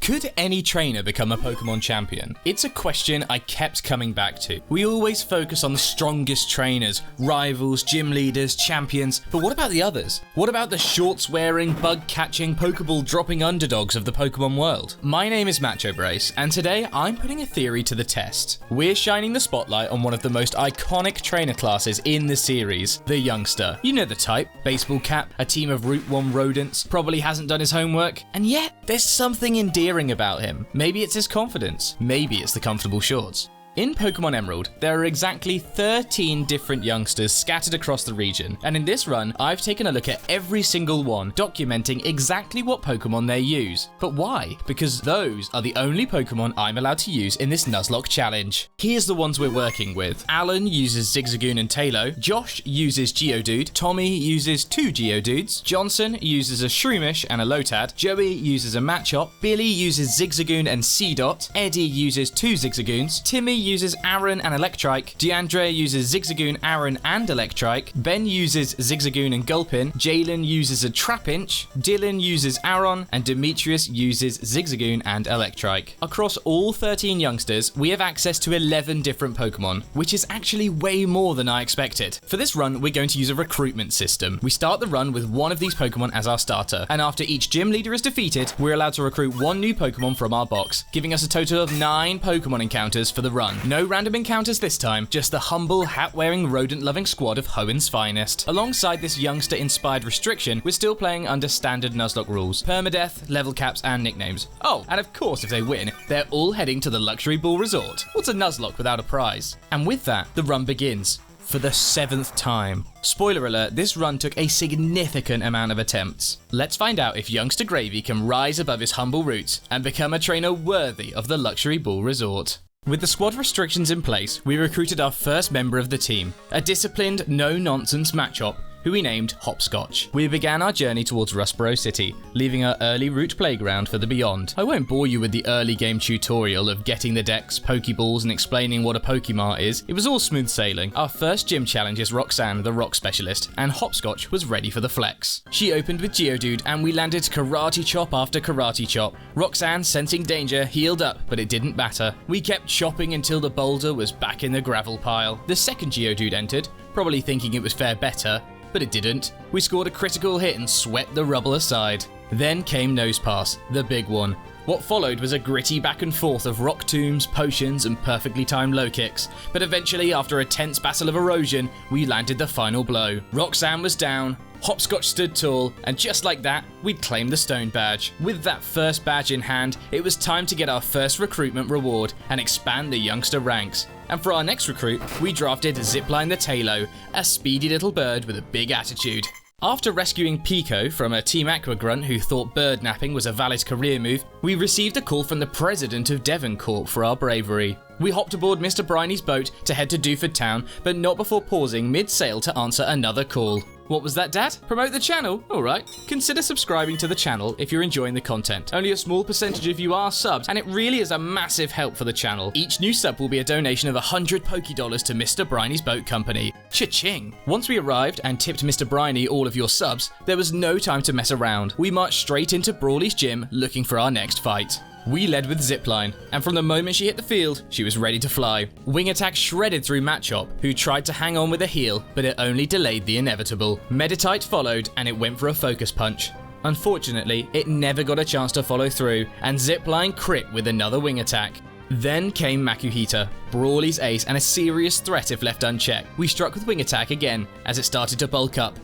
Could any trainer become a Pokemon champion? It's a question I kept coming back to. We always focus on the strongest trainers, rivals, gym leaders, champions, but what about the others? What about the shorts-wearing, bug-catching, Pokeball-dropping underdogs of the Pokemon world? My name is Macho Brace, and today I'm putting a theory to the test. We're shining the spotlight on one of the most iconic trainer classes in the series, the Youngster. You know the type, baseball cap, a team of Route 1 rodents, probably hasn't done his homework, and yet there's something endearing about him. Maybe it's his confidence, maybe it's the comfortable shorts. In Pokémon Emerald, there are exactly 13 different youngsters scattered across the region, and in this run, I've taken a look at every single one, documenting exactly what Pokémon they use. But why? Because those are the only Pokémon I'm allowed to use in this Nuzlocke challenge. Here's the ones we're working with. Alan uses Zigzagoon and Taillow, Josh uses Geodude, Tommy uses 2 Geodudes, Johnson uses a Shroomish and a Lotad, Joey uses a Machop, Billy uses Zigzagoon and Seedot, Eddie uses 2 Zigzagoons, Timmy uses Aaron and Electrike, DeAndre uses Zigzagoon, Aaron and Electrike, Ben uses Zigzagoon and Gulpin, Jalen uses a Trapinch, Dylan uses Aron, and Demetrius uses Zigzagoon and Electrike. Across all 13 youngsters, we have access to 11 different Pokemon, which is actually way more than I expected. For this run, we're going to use a recruitment system. We start the run with one of these Pokemon as our starter, and after each gym leader is defeated, we're allowed to recruit one new Pokemon from our box, giving us a total of 9 Pokemon encounters for the run. No random encounters this time, just the humble, hat-wearing, rodent-loving squad of Hoenn's finest. Alongside this youngster-inspired restriction, we're still playing under standard Nuzlocke rules, permadeath, level caps, and nicknames. Oh, and of course if they win, they're all heading to the Luxury Ball Resort. What's a Nuzlocke without a prize? And with that, the run begins. For the 7th time. Spoiler alert, this run took a significant amount of attempts. Let's find out if Youngster Gravy can rise above his humble roots and become a trainer worthy of the Luxury Ball Resort. With the squad restrictions in place, we recruited our first member of the team, a disciplined, no-nonsense Machop, who we named Hopscotch. We began our journey towards Rustboro City, leaving our early route playground for the beyond. I won't bore you with the early game tutorial of getting the decks, Pokeballs, and explaining what a Pokemart is. It was all smooth sailing. Our first gym challenge is Roxanne, the rock specialist, and Hopscotch was ready for the flex. She opened with Geodude, and we landed Karate Chop after Karate Chop. Roxanne, sensing danger, healed up, but it didn't matter. We kept chopping until the boulder was back in the gravel pile. The second Geodude entered, probably thinking it would fare better, but it didn't. We scored a critical hit and swept the rubble aside. Then came Nosepass, the big one. What followed was a gritty back and forth of rock tombs, potions, and perfectly timed low kicks. But eventually, after a tense battle of erosion, we landed the final blow. Roxanne was down, Hopscotch stood tall, and just like that, we'd claimed the stone badge. With that first badge in hand, it was time to get our first recruitment reward and expand the youngster ranks. And for our next recruit, we drafted Zipline the Taillow, a speedy little bird with a big attitude. After rescuing Pico from a Team Aqua grunt who thought bird napping was a valid career move, we received a call from the president of Devoncorp for our bravery. We hopped aboard Mr. Briney's boat to head to Dewford Town, but not before pausing mid-sail to answer another call. What was that, Dad? Promote the channel? Alright. Consider subscribing to the channel if you're enjoying the content. Only a small percentage of you are subs, and it really is a massive help for the channel. Each new sub will be a donation of 100 Pokédollars to Mr. Briney's Boat Company. Cha-ching! Once we arrived and tipped Mr. Briney all of your subs, there was no time to mess around. We marched straight into Brawly's gym looking for our next fight. We led with Zipline, and from the moment she hit the field, she was ready to fly. Wing attack shredded through Machop, who tried to hang on with a heal, but it only delayed the inevitable. Meditite followed, and it went for a focus punch. Unfortunately, it never got a chance to follow through, and Zipline crit with another wing attack. Then came Makuhita, Brawly's ace and a serious threat if left unchecked. We struck with wing attack again, as it started to bulk up.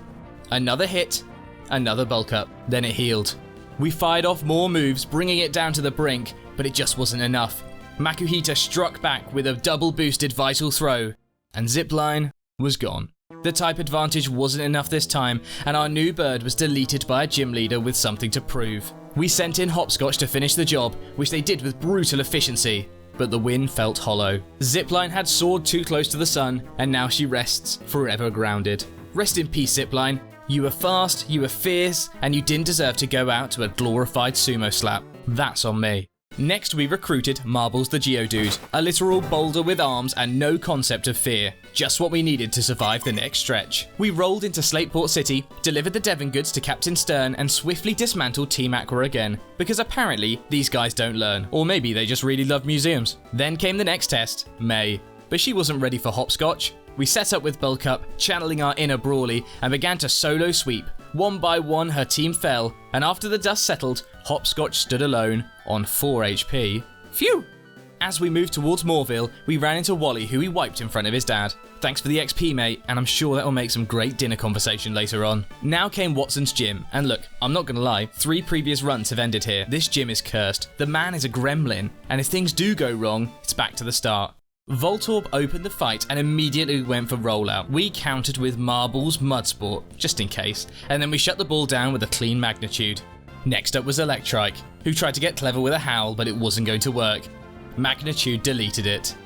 Another hit, another bulk up, then it healed. We fired off more moves, bringing it down to the brink, but it just wasn't enough. Makuhita struck back with a double-boosted Vital Throw, and Zipline was gone. The type advantage wasn't enough this time, and our new bird was deleted by a gym leader with something to prove. We sent in Hopscotch to finish the job, which they did with brutal efficiency, but the win felt hollow. Zipline had soared too close to the sun, and now she rests, forever grounded. Rest in peace, Zipline. You were fast, you were fierce, and you didn't deserve to go out to a glorified sumo slap. That's on me. Next, we recruited Marbles the Geodude, a literal boulder with arms and no concept of fear. Just what we needed to survive the next stretch. We rolled into Slateport City, delivered the Devon goods to Captain Stern, and swiftly dismantled Team Aqua again. Because apparently, these guys don't learn. Or maybe they just really love museums. Then came the next test, May. But she wasn't ready for hopscotch. We set up with Bulk Up, channeling our inner Brawly, and began to solo sweep. One by one, her team fell, and after the dust settled, Hopscotch stood alone on 4 HP. Phew! As we moved towards Moorville, we ran into Wally, who we wiped in front of his dad. Thanks for the XP, mate, and I'm sure that'll make some great dinner conversation later on. Now came Watson's gym, and look, I'm not gonna lie, 3 previous runs have ended here. This gym is cursed. The man is a gremlin, and if things do go wrong, it's back to the start. Voltorb opened the fight and immediately went for rollout. We countered with Marbles Mudsport, just in case, and then we shut the ball down with a clean Magnitude. Next up was Electrike, who tried to get clever with a Howl, but it wasn't going to work. Magnitude deleted it.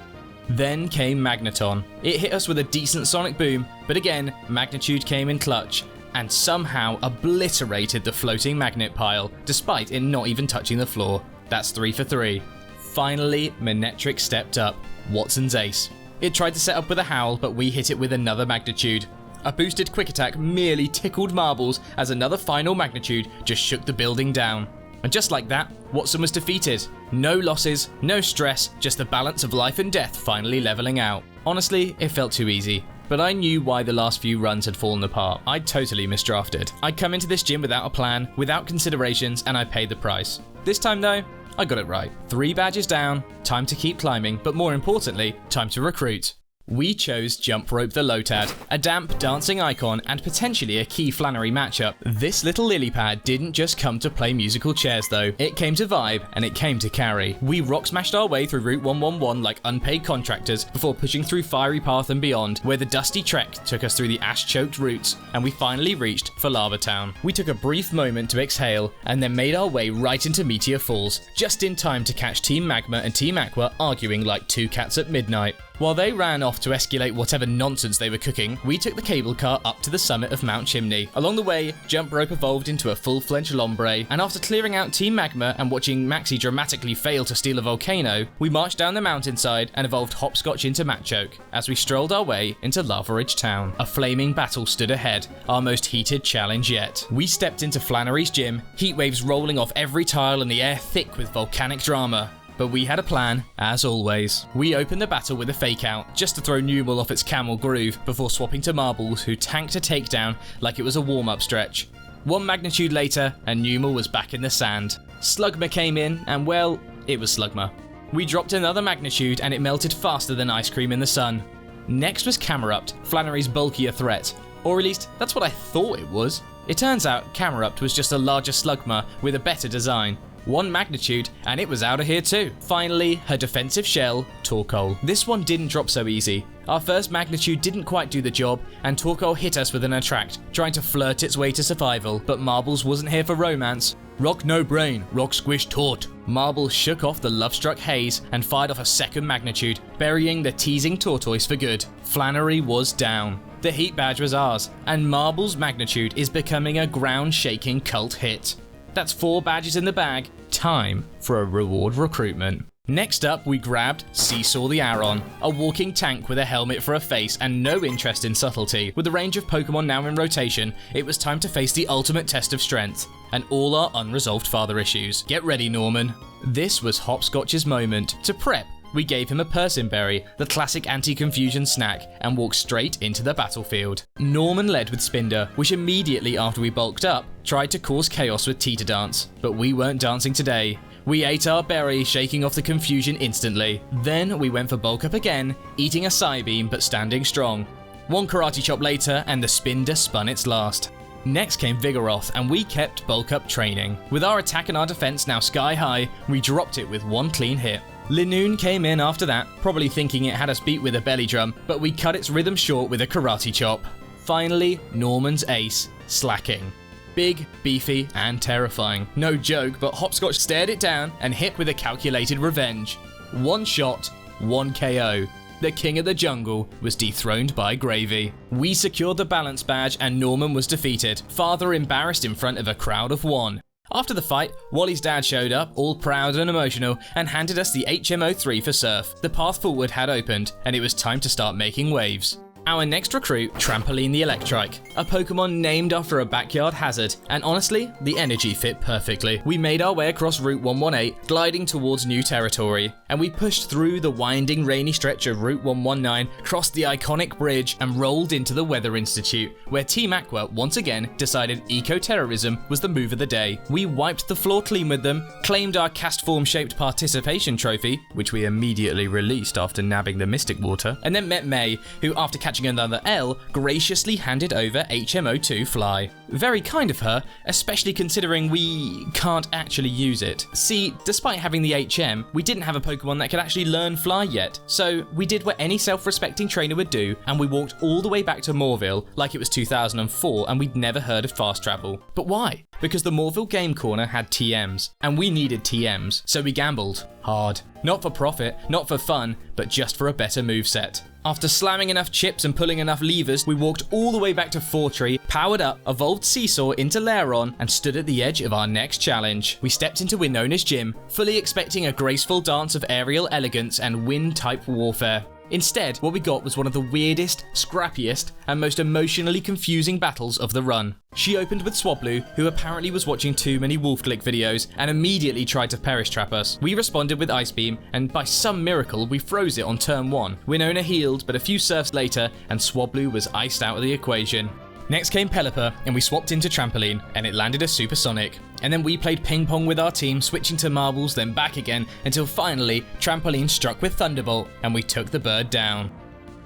Then came Magneton. It hit us with a decent Sonic Boom, but again, Magnitude came in clutch, and somehow obliterated the floating magnet pile, despite it not even touching the floor. That's 3 for 3. Finally, Manectric stepped up. Watson's ace. It tried to set up with a Howl, but we hit it with another Magnitude. A boosted Quick Attack merely tickled Marbles as another final Magnitude just shook the building down. And just like that, Watson was defeated. No losses, no stress, just the balance of life and death finally leveling out. Honestly, it felt too easy. But I knew why the last few runs had fallen apart. I'd totally misdrafted. I'd come into this gym without a plan, without considerations, and I paid the price. This time though, I got it right. 3 badges down, time to keep climbing, but more importantly, time to recruit. We chose Jump Rope the Lotad, a damp, dancing icon and potentially a key Flannery matchup. This little lily pad didn't just come to play musical chairs though, it came to vibe and it came to carry. We rock smashed our way through Route 111 like unpaid contractors before pushing through Fiery Path and beyond, where the dusty trek took us through the ash-choked routes, and we finally reached Falava Town. We took a brief moment to exhale and then made our way right into Meteor Falls, just in time to catch Team Magma and Team Aqua arguing like 2 cats at midnight. While they ran off to escalate whatever nonsense they were cooking, we took the cable car up to the summit of Mount Chimney. Along the way, Jump Rope evolved into a full-fledged Lombre, and after clearing out Team Magma and watching Maxie dramatically fail to steal a volcano, we marched down the mountainside and evolved Hopscotch into Machoke as we strolled our way into Lava Ridge Town. A flaming battle stood ahead, our most heated challenge yet. We stepped into Flannery's gym, heat waves rolling off every tile and the air thick with volcanic drama. But we had a plan, as always. We opened the battle with a fake out, just to throw Numel off its camel groove, before swapping to Marbles, who tanked a takedown like it was a warm-up stretch. 1 Magnitude later, and Numel was back in the sand. Slugma came in, and well, it was Slugma. We dropped another Magnitude, and it melted faster than ice cream in the sun. Next was Camerupt, Flannery's bulkier threat. Or at least, that's what I thought it was. It turns out Camerupt was just a larger Slugma with a better design. 1 Magnitude, and it was out of here too. Finally, her defensive shell, Torkoal. This one didn't drop so easy. Our first Magnitude didn't quite do the job, and Torkoal hit us with an attract, trying to flirt its way to survival, but Marbles wasn't here for romance. Rock no brain, rock squish taut. Marbles shook off the love-struck haze and fired off a second Magnitude, burying the teasing tortoise for good. Flannery was down. The heat badge was ours, and Marbles Magnitude is becoming a ground-shaking cult hit. That's 4 badges in the bag. Time for a reward recruitment. Next up, we grabbed Seesaw the Aron, a walking tank with a helmet for a face and no interest in subtlety. With a range of Pokemon now in rotation, it was time to face the ultimate test of strength and all our unresolved father issues. Get ready, Norman. This was Hopscotch's moment. To prep, we gave him a Persimberry, the classic anti-confusion snack, and walked straight into the battlefield. Norman led with Spinder, which immediately after we bulked up, tried to cause chaos with Teeter Dance, but we weren't dancing today. We ate our berry, shaking off the confusion instantly. Then we went for bulk up again, eating a Psybeam but standing strong. 1 Karate Chop later, and the Spinder spun its last. Next came Vigoroth, and we kept bulk up training. With our attack and our defense now sky high, we dropped it with 1 clean hit. Linoon came in after that, probably thinking it had us beat with a belly drum, but we cut its rhythm short with a Karate Chop. Finally, Norman's ace, Slacking. Big, beefy, and terrifying. No joke, but Hopscotch stared it down and hit with a calculated revenge. 1 shot, 1 KO. The king of the jungle was dethroned by Gravy. We secured the balance badge and Norman was defeated, father embarrassed in front of a crowd of 1. After the fight, Wally's dad showed up, all proud and emotional, and handed us the HMO3 for surf. The path forward had opened, and it was time to start making waves. Our next recruit, Trampoline the Electrike, a Pokemon named after a backyard hazard, and honestly, the energy fit perfectly. We made our way across Route 118, gliding towards new territory, and we pushed through the winding rainy stretch of Route 119, crossed the iconic bridge, and rolled into the Weather Institute, where Team Aqua once again decided eco-terrorism was the move of the day. We wiped the floor clean with them, claimed our cast form shaped participation trophy, which we immediately released after nabbing the Mystic Water, and then met May, who after catching another L, graciously handed over HMO2 Fly. Very kind of her, especially considering we can't actually use it. See, despite having the HM, we didn't have a Pokemon that could actually learn Fly yet, so we did what any self-respecting trainer would do, and we walked all the way back to Moorville like it was 2004 and we'd never heard of fast travel. But why? Because the Moorville Game Corner had TMs, and we needed TMs, so we gambled. Hard. Not for profit, not for fun, but just for a better moveset. After slamming enough chips and pulling enough levers, we walked all the way back to Fortree, powered up, evolved Seesaw into Lairon, and stood at the edge of our next challenge. We stepped into Winona's gym, fully expecting a graceful dance of aerial elegance and wind-type warfare. Instead, what we got was one of the weirdest, scrappiest, and most emotionally confusing battles of the run. She opened with Swablu, who apparently was watching too many Wolfglick videos, and immediately tried to Perish Trap us. We responded with Ice Beam, and by some miracle, we froze it on turn 1. Winona healed, but a few surfs later, and Swablu was iced out of the equation. Next came Pelipper, and we swapped into Trampoline, and it landed a Supersonic. And then we played ping pong with our team, switching to marbles, then back again, until finally, Trampoline struck with Thunderbolt, and we took the bird down.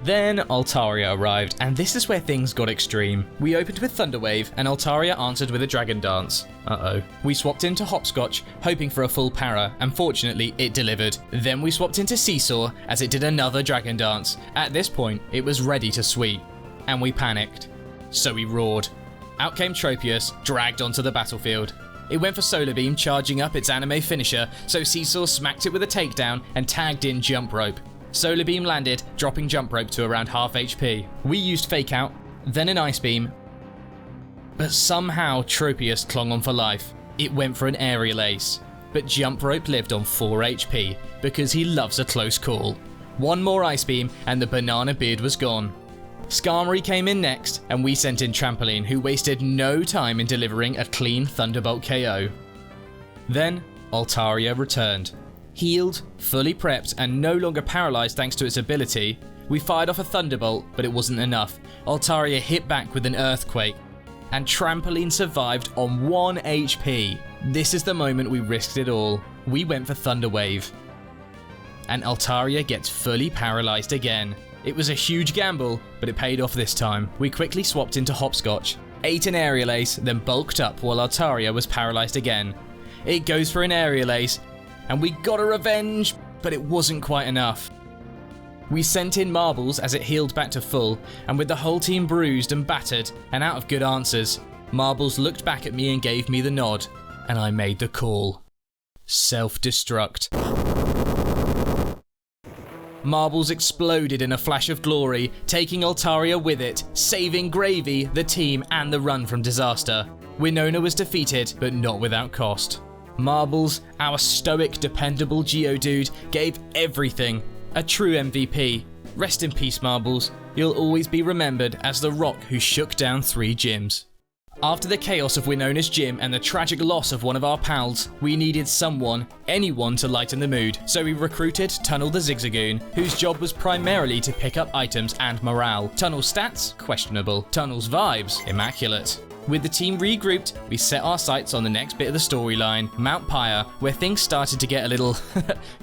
Then Altaria arrived, and this is where things got extreme. We opened with Thunderwave, and Altaria answered with a Dragon Dance. Uh-oh. We swapped into Hopscotch, hoping for a full para, and fortunately, it delivered. Then we swapped into Seesaw, as it did another Dragon Dance. At this point, it was ready to sweep. And we panicked. So we roared. Out came Tropius, dragged onto the battlefield. It went for Solar Beam, charging up its anime finisher, so Seesaw smacked it with a takedown and tagged in Jump Rope. Solar Beam landed, dropping Jump Rope to around half HP. We used Fake Out, then an Ice Beam, but somehow Tropius clung on for life. It went for an Aerial Ace, but Jump Rope lived on 4 HP because he loves a close call. One more Ice Beam and the Banana Beard was gone. Skarmory came in next, and we sent in Trampoline, who wasted no time in delivering a clean Thunderbolt KO. Then, Altaria returned. Healed, fully prepped, and no longer paralysed thanks to its ability, we fired off a Thunderbolt, but it wasn't enough. Altaria hit back with an Earthquake, and Trampoline survived on 1 HP. This is the moment we risked it all. We went for Thunder Wave. And Altaria gets fully paralysed again. It was a huge gamble, but it paid off this time. We quickly swapped into Hopscotch, ate an Aerial Ace, then bulked up while Altaria was paralysed again. It goes for an Aerial Ace, and we got a revenge, but it wasn't quite enough. We sent in Marbles as it healed back to full, and with the whole team bruised and battered and out of good answers, Marbles looked back at me and gave me the nod, and I made the call. Self-destruct. Marbles exploded in a flash of glory, taking Altaria with it, saving Gravy, the team, and the run from disaster. Winona was defeated, but not without cost. Marbles, our stoic, dependable Geodude, gave everything. A true MVP. Rest in peace, Marbles. You'll always be remembered as the rock who shook down 3 gyms. After the chaos of Winona's gym and the tragic loss of one of our pals, we needed someone, anyone to lighten the mood, so we recruited Tunnel the Zigzagoon, whose job was primarily to pick up items and morale. Tunnel's stats? Questionable. Tunnel's vibes? Immaculate. With the team regrouped, we set our sights on the next bit of the storyline, Mount Pyre, where things started to get a little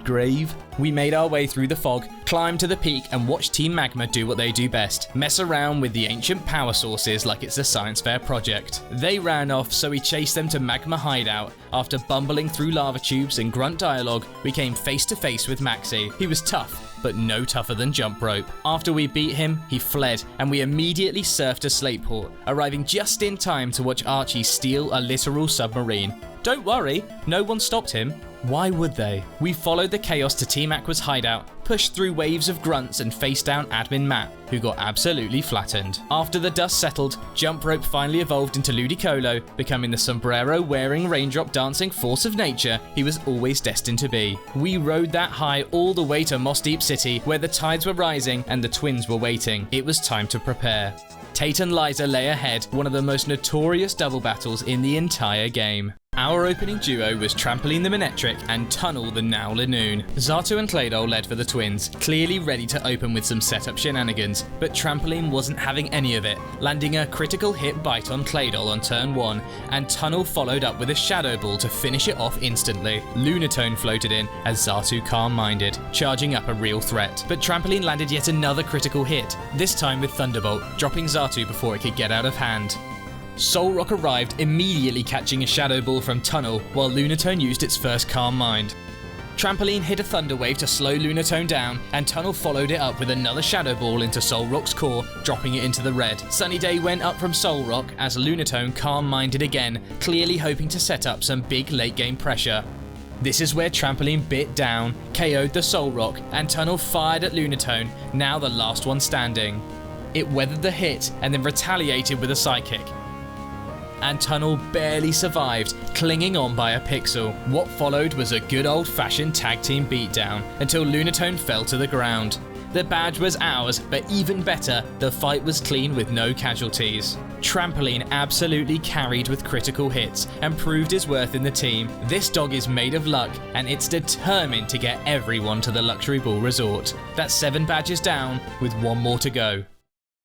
grave. We made our way through the fog, climbed to the peak, and watched Team Magma do what they do best, mess around with the ancient power sources like it's a science fair project. They ran off, so we chased them to Magma Hideout. After bumbling through lava tubes and grunt dialogue, we came face to face with Maxie. He was tough, but no tougher than Jump Rope. After we beat him, he fled, and we immediately surfed to Slateport, arriving just in time to watch Archie steal a literal submarine. Don't worry, no one stopped him. Why would they? We followed the chaos to Team Aqua's hideout, pushed through waves of grunts and faced down admin Matt, who got absolutely flattened. After the dust settled, Jump Rope finally evolved into Ludicolo, becoming the sombrero-wearing, raindrop-dancing force of nature he was always destined to be. We rode that high all the way to Moss Deep City, where the tides were rising and the twins were waiting. It was time to prepare. Tate and Liza lay ahead, one of the most notorious double battles in the entire game. Our opening duo was Trampoline the Manectric and Tunnel the Now Lanoon. Xatu and Claydol led for the twins, clearly ready to open with some setup shenanigans, but Trampoline wasn't having any of it, landing a critical hit bite on Claydol on turn 1, and Tunnel followed up with a Shadow Ball to finish it off instantly. Lunatone floated in as Xatu calm-minded, charging up a real threat, but Trampoline landed yet another critical hit, this time with Thunderbolt, dropping Xatu before it could get out of hand. Soul Rock arrived, immediately catching a Shadow Ball from Tunnel, while Lunatone used its first Calm Mind. Trampoline hit a Thunder Wave to slow Lunatone down, and Tunnel followed it up with another Shadow Ball into Soul Rock's core, dropping it into the red. Sunny Day went up from Soul Rock as Lunatone calm-minded again, clearly hoping to set up some big late-game pressure. This is where Trampoline bit down, KO'd the Soul Rock, and Tunnel fired at Lunatone, now the last one standing. It weathered the hit and then retaliated with a Psychic. And Tunnel barely survived, clinging on by a pixel. What followed was a good old-fashioned tag team beatdown until Lunatone fell to the ground. The badge was ours, but even better, the fight was clean with no casualties. Trampoline absolutely carried with critical hits and proved his worth in the team. This dog is made of luck, and it's determined to get everyone to the Luxury Ball Resort. That's 7 badges down, with 1 more to go.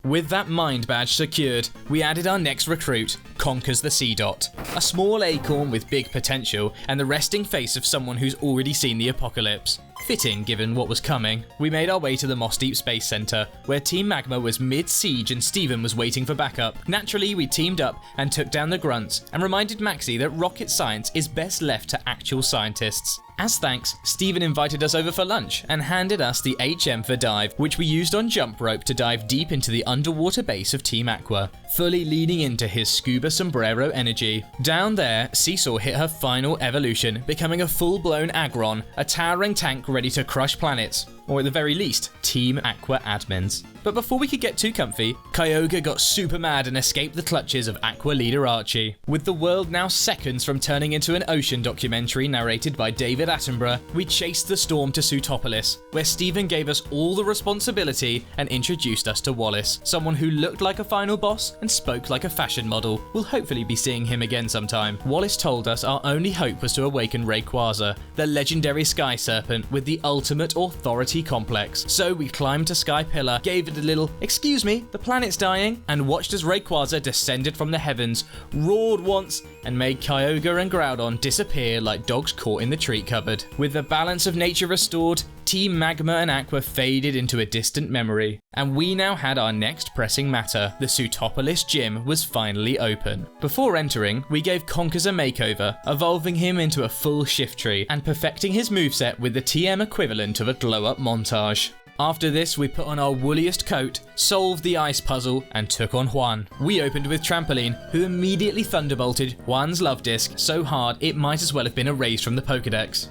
With that Mind badge secured, we added our next recruit, Conkers the Sea-Dot. A small acorn with big potential, and the resting face of someone who's already seen the apocalypse. Fitting given what was coming. We made our way to the Moss Deep Space Center, where Team Magma was mid-siege and Steven was waiting for backup. Naturally, we teamed up and took down the grunts, and reminded Maxi that rocket science is best left to actual scientists. As thanks, Steven invited us over for lunch and handed us the HM for Dive, which we used on Jump Rope to dive deep into the underwater base of Team Aqua, fully leaning into his scuba sombrero energy. Down there, Seesaw hit her final evolution, becoming a full-blown Agron, a towering tank ready to crush planets, or at the very least, Team Aqua admins. But before we could get too comfy, Kyogre got super mad and escaped the clutches of Aqua leader Archie. With the world now seconds from turning into an ocean documentary narrated by David Attenborough, we chased the storm to Sutopolis, where Steven gave us all the responsibility and introduced us to Wallace, someone who looked like a final boss and spoke like a fashion model. We'll hopefully be seeing him again sometime. Wallace told us our only hope was to awaken Rayquaza, the legendary Sky Serpent with the ultimate authority complex. So we climbed to Sky Pillar, gave it a little "excuse me, the planet's dying," and watched as Rayquaza descended from the heavens, roared once, and made Kyogre and Groudon disappear like dogs caught in the treat cupboard. With the balance of nature restored, Team Magma and Aqua faded into a distant memory, and we now had our next pressing matter. The Sutopolis gym was finally open. Before entering, we gave Conkers a makeover, evolving him into a full Shiftry, and perfecting his moveset with the TM equivalent of a glow-up montage. After this, we put on our woolliest coat, solved the ice puzzle, and took on Hoenn. We opened with Trampoline, who immediately thunderbolted Hoenn's love disc so hard it might as well have been erased from the Pokedex.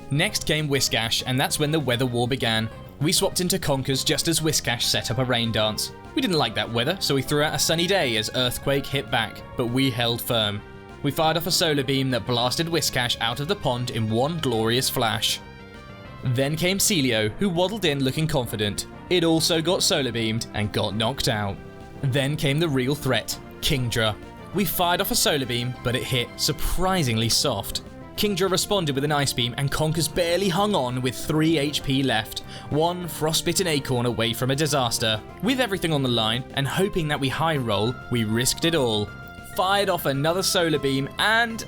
Next came Whiskash, and that's when the weather war began. We swapped into Conkers just as Whiskash set up a rain dance. We didn't like that weather, so we threw out a Sunny Day as Earthquake hit back, but we held firm. We fired off a solar beam that blasted Whiskash out of the pond in one glorious flash. Then came Celio, who waddled in looking confident. It also got solar beamed and got knocked out. Then came the real threat, Kingdra. We fired off a solar beam, but it hit surprisingly soft. Kingdra responded with an ice beam, and Conkers barely hung on with 3 HP left, one frostbitten acorn away from a disaster. With everything on the line, and hoping that we high roll, we risked it all. Fired off another solar beam, and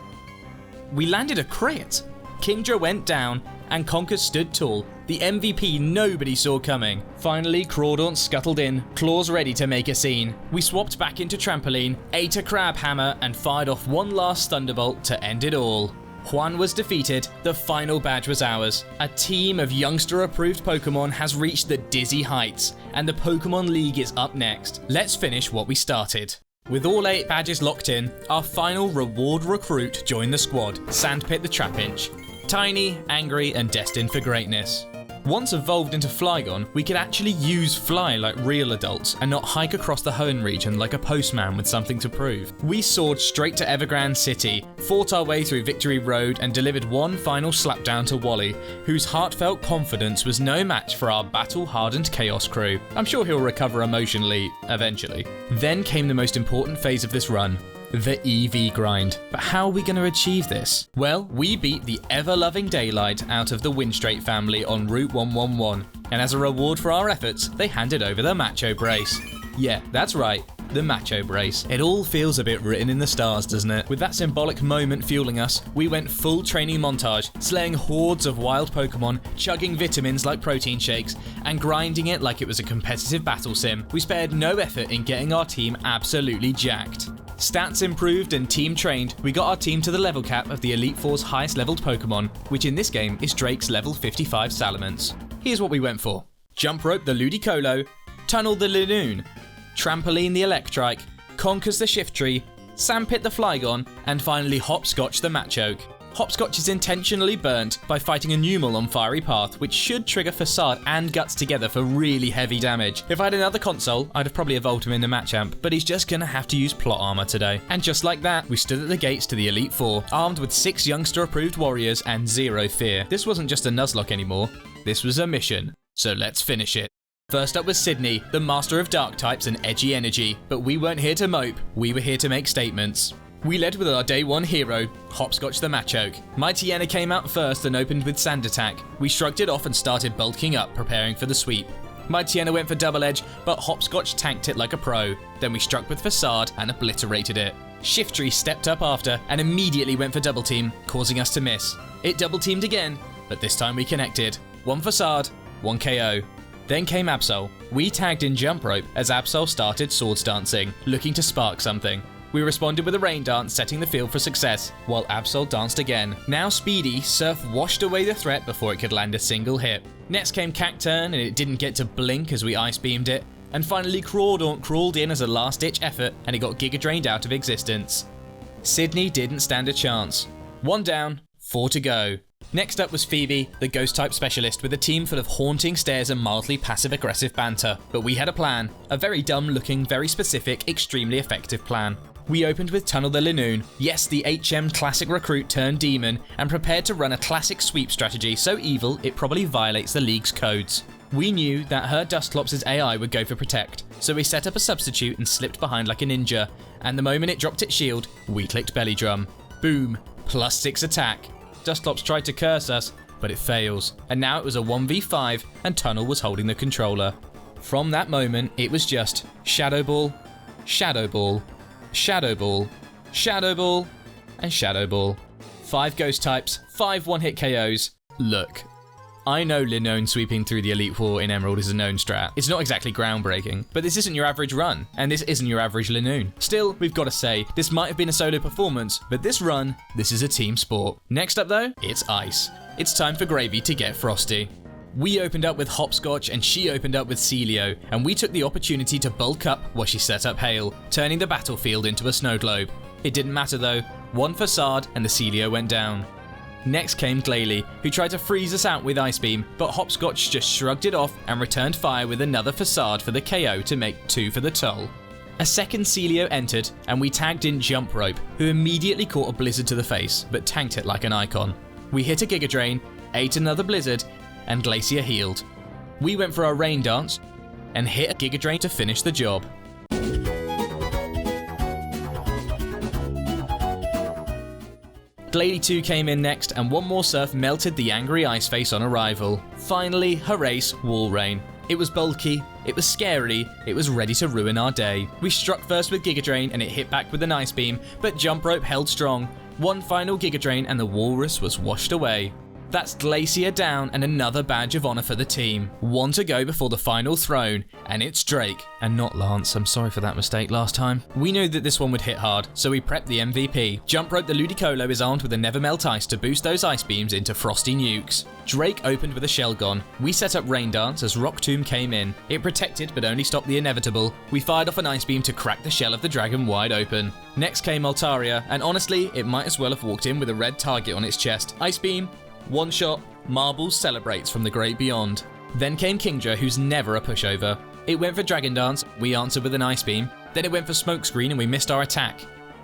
we landed a crit. Kingdra went down, and Conkers stood tall, the MVP nobody saw coming. Finally, Crawdaunt scuttled in, claws ready to make a scene. We swapped back into Trampoline, ate a crab hammer, and fired off one last Thunderbolt to end it all. Hoenn was defeated, the final badge was ours. A team of youngster-approved Pokemon has reached the dizzy heights, and the Pokemon League is up next. Let's finish what we started. With all 8 badges locked in, our final reward recruit joined the squad, Sandpit the Trapinch. Tiny, angry, and destined for greatness. Once evolved into Flygon, we could actually use fly like real adults and not hike across the Hoenn region like a postman with something to prove. We soared straight to Evergrande City, fought our way through Victory Road, and delivered one final slapdown to Wally, whose heartfelt confidence was no match for our battle-hardened Chaos crew. I'm sure he'll recover emotionally, eventually. Then came the most important phase of this run. The EV grind. But how are we going to achieve this? Well, we beat the ever-loving daylight out of the Winstraight family on Route 111, and as a reward for our efforts, they handed over the Macho Brace. Yeah, that's right, the Macho Brace. It all feels a bit written in the stars, doesn't it? With that symbolic moment fueling us, we went full training montage, slaying hordes of wild Pokemon, chugging vitamins like protein shakes, and grinding it like it was a competitive battle sim. We spared no effort in getting our team absolutely jacked. Stats improved and team trained, we got our team to the level cap of the Elite Four's highest leveled Pokemon, which in this game is Drake's level 55 Salamence. Here's what we went for. Jump Rope the Ludicolo, Tunnel the Linoon, Trampoline the Electrike, Conquers the Shiftry, Sandpit the Flygon, and finally Hopscotch the Machoke. Hopscotch is intentionally burnt by fighting a Numel on Fiery Path, which should trigger Facade and Guts together for really heavy damage. If I had another console, I'd have probably evolved him into Machamp, but he's just gonna have to use plot armor today. And just like that, we stood at the gates to the Elite Four, armed with 6 Youngster-approved warriors and 0 fear. This wasn't just a Nuzlocke anymore, this was a mission. So let's finish it. First up was Sydney, the master of dark types and edgy energy, but we weren't here to mope, we were here to make statements. We led with our day 1 hero, Hopscotch the Machoke. My Tiana came out first and opened with Sand Attack. We shrugged it off and started bulking up, preparing for the sweep. My Tiana went for Double Edge, but Hopscotch tanked it like a pro. Then we struck with Facade and obliterated it. Shiftry stepped up after and immediately went for Double Team, causing us to miss. It double teamed again, but this time we connected. 1 Facade, 1 KO. Then came Absol. We tagged in Jump Rope as Absol started swords dancing, looking to spark something. We responded with a rain dance, setting the field for success, while Absol danced again. Now Speedy, Surf washed away the threat before it could land a single hit. Next came Cacturn, and it didn't get to blink as we ice beamed it. And finally Crawdaunt crawled in as a last-ditch effort, and it got Giga Drained out of existence. Sydney didn't stand a chance. 1 down, 4 to go. Next up was Phoebe, the Ghost-type specialist with a team full of haunting stares and mildly passive-aggressive banter. But we had a plan. A very dumb-looking, very specific, extremely effective plan. We opened with Tunnel the Linoon, yes, the HM classic recruit turned demon, and prepared to run a classic sweep strategy so evil it probably violates the league's codes. We knew that her Dusclops' AI would go for Protect, so we set up a substitute and slipped behind like a ninja, and the moment it dropped its shield, we clicked Belly Drum. Boom, +6 attack. Dusclops tried to curse us, but it fails, and now it was a 1v5 and Tunnel was holding the controller. From that moment, it was just Shadow Ball, Shadow Ball, Shadow Ball, Shadow Ball, and Shadow Ball. 5 ghost types, 5 one-hit KOs. Look, I know Linoon sweeping through the Elite Four in Emerald is a known strat. It's not exactly groundbreaking, but this isn't your average run, and this isn't your average Linoon. Still, we've got to say, this might have been a solo performance, but this run, this is a team sport. Next up though, it's Ice. It's time for Gravy to get frosty. We opened up with Hopscotch and she opened up with Celio, and we took the opportunity to bulk up while she set up Hail, turning the battlefield into a snow globe. It didn't matter though, 1 Facade and the Celio went down. Next came Glalie, who tried to freeze us out with Ice Beam, but Hopscotch just shrugged it off and returned fire with another Facade for the KO to make 2 for the toll. A second Celio entered, and we tagged in Jump Rope, who immediately caught a blizzard to the face, but tanked it like an icon. We hit a Giga Drain, ate another blizzard, and Glacia healed. We went for our rain dance and hit a Giga Drain to finish the job. Glalie 2 came in next, and one more surf melted the angry ice face on arrival. Finally, Harace Wall Rain. It was bulky, it was scary, it was ready to ruin our day. We struck first with Giga Drain and it hit back with an Ice Beam, but Jump Rope held strong. One final Giga Drain and the Walrus was washed away. That's Glacia down and another badge of honor for the team. 1 to go before the final throne, and it's Drake, and not Lance. I'm sorry for that mistake last time. We knew that this one would hit hard, so we prepped the MVP. Jump Rope the Ludicolo is armed with a Never Melt Ice to boost those ice beams into frosty nukes. Drake opened with a Shelgon. We set up Rain Dance as Rock Tomb came in. It protected but only stopped the inevitable. We fired off an Ice Beam to crack the shell of the dragon wide open. Next came Altaria, and honestly, it might as well have walked in with a red target on its chest. Ice Beam, One shot, Marbles celebrates from the great beyond. Then came Kingdra, who's never a pushover. It went for Dragon Dance, we answered with an Ice Beam. Then it went for Smokescreen and we missed our attack.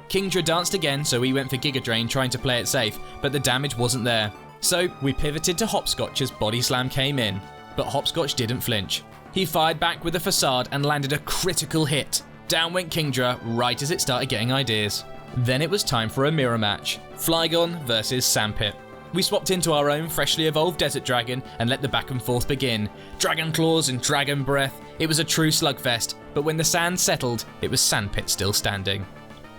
Kingdra danced again, so we went for Giga Drain trying to play it safe, but the damage wasn't there. So we pivoted to Hopscotch as Body Slam came in. But Hopscotch didn't flinch. He fired back with a Facade and landed a critical hit. Down went Kingdra right as it started getting ideas. Then it was time for a mirror match. Flygon versus Sandpit. We swapped into our own freshly evolved Desert Dragon and let the back and forth begin. Dragon Claws and Dragon Breath. It was a true slugfest, but when the sand settled, it was Sandpit still standing.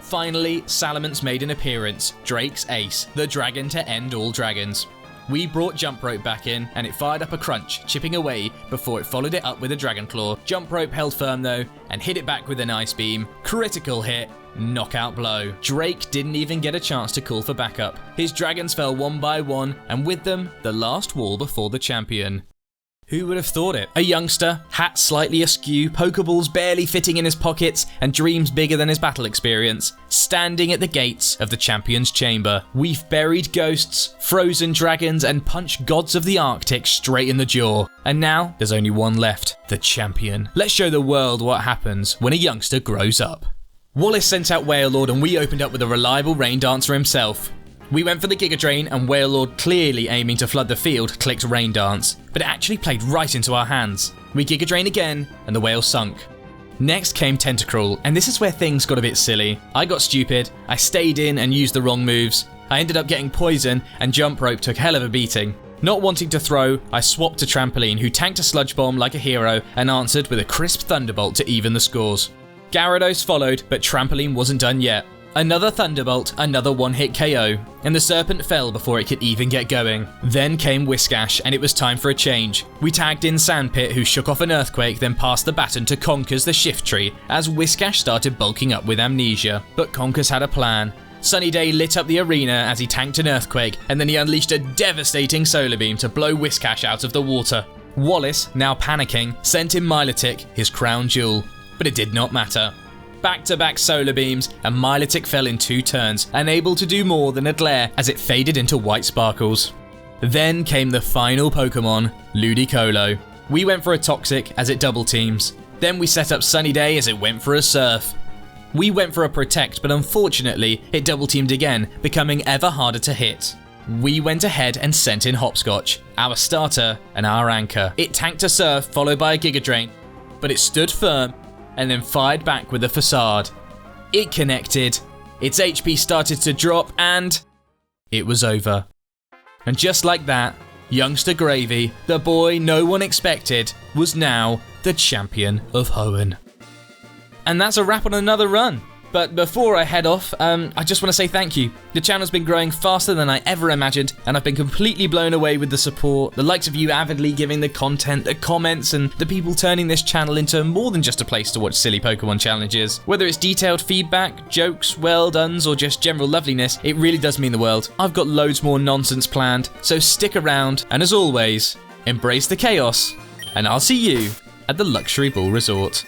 Finally, Salamence made an appearance, Drake's ace, the dragon to end all dragons. We brought Jump Rope back in, and it fired up a crunch, chipping away before it followed it up with a Dragon Claw. Jump Rope held firm though, and hit it back with an Ice Beam. Critical hit, knockout blow. Drake didn't even get a chance to call for backup. His dragons fell one by one, and with them, the last wall before the champion. Who would have thought it? A youngster, hat slightly askew, Pokeballs barely fitting in his pockets, and dreams bigger than his battle experience, standing at the gates of the champion's chamber. We've buried ghosts, frozen dragons, and punched gods of the Arctic straight in the jaw. And now, there's only one left, the champion. Let's show the world what happens when a youngster grows up. Wallace sent out Wailord and we opened up with a reliable Rain Dancer himself. We went for the Giga Drain and Wailord, clearly aiming to flood the field, clicked Rain Dance, but it actually played right into our hands. We Giga Drain again and the whale sunk. Next came Tentacruel, and this is where things got a bit silly. I got stupid, I stayed in and used the wrong moves. I ended up getting Poison and Jump Rope took hell of a beating. Not wanting to throw, I swapped to Trampoline, who tanked a Sludge Bomb like a hero and answered with a crisp Thunderbolt to even the scores. Gyarados followed, but Trampoline wasn't done yet. Another Thunderbolt, another one-hit KO, and the Serpent fell before it could even get going. Then came Whiscash, and it was time for a change. We tagged in Sandpit, who shook off an Earthquake, then passed the baton to Conkers the Shift Tree, as Whiscash started bulking up with Amnesia. But Conkers had a plan. Sunny Day lit up the arena as he tanked an Earthquake, and then he unleashed a devastating Solar Beam to blow Whiscash out of the water. Wallace, now panicking, sent in Milotic, his crown jewel, but it did not matter. Back-to-back Solar Beams, and Milotic fell in 2 turns, unable to do more than a glare as it faded into white sparkles. Then came the final Pokemon, Ludicolo. We went for a Toxic as it double teams. Then we set up Sunny Day as it went for a Surf. We went for a Protect, but unfortunately, it double teamed again, becoming ever harder to hit. We went ahead and sent in Hopscotch, our starter and our anchor. It tanked a Surf followed by a Giga Drain, but it stood firm and then fired back with a Facade. It connected, its HP started to drop, and it was over. And just like that, Youngster Gravy, the boy no one expected, was now the champion of Hoenn. And that's a wrap on another run. But before I head off, I just want to say thank you. The channel's been growing faster than I ever imagined, and I've been completely blown away with the support, the likes of you avidly giving the content, the comments, and the people turning this channel into more than just a place to watch silly Pokemon challenges. Whether it's detailed feedback, jokes, well-dones, or just general loveliness, it really does mean the world. I've got loads more nonsense planned, so stick around, and as always, embrace the chaos, and I'll see you at the Luxury Ball Resort.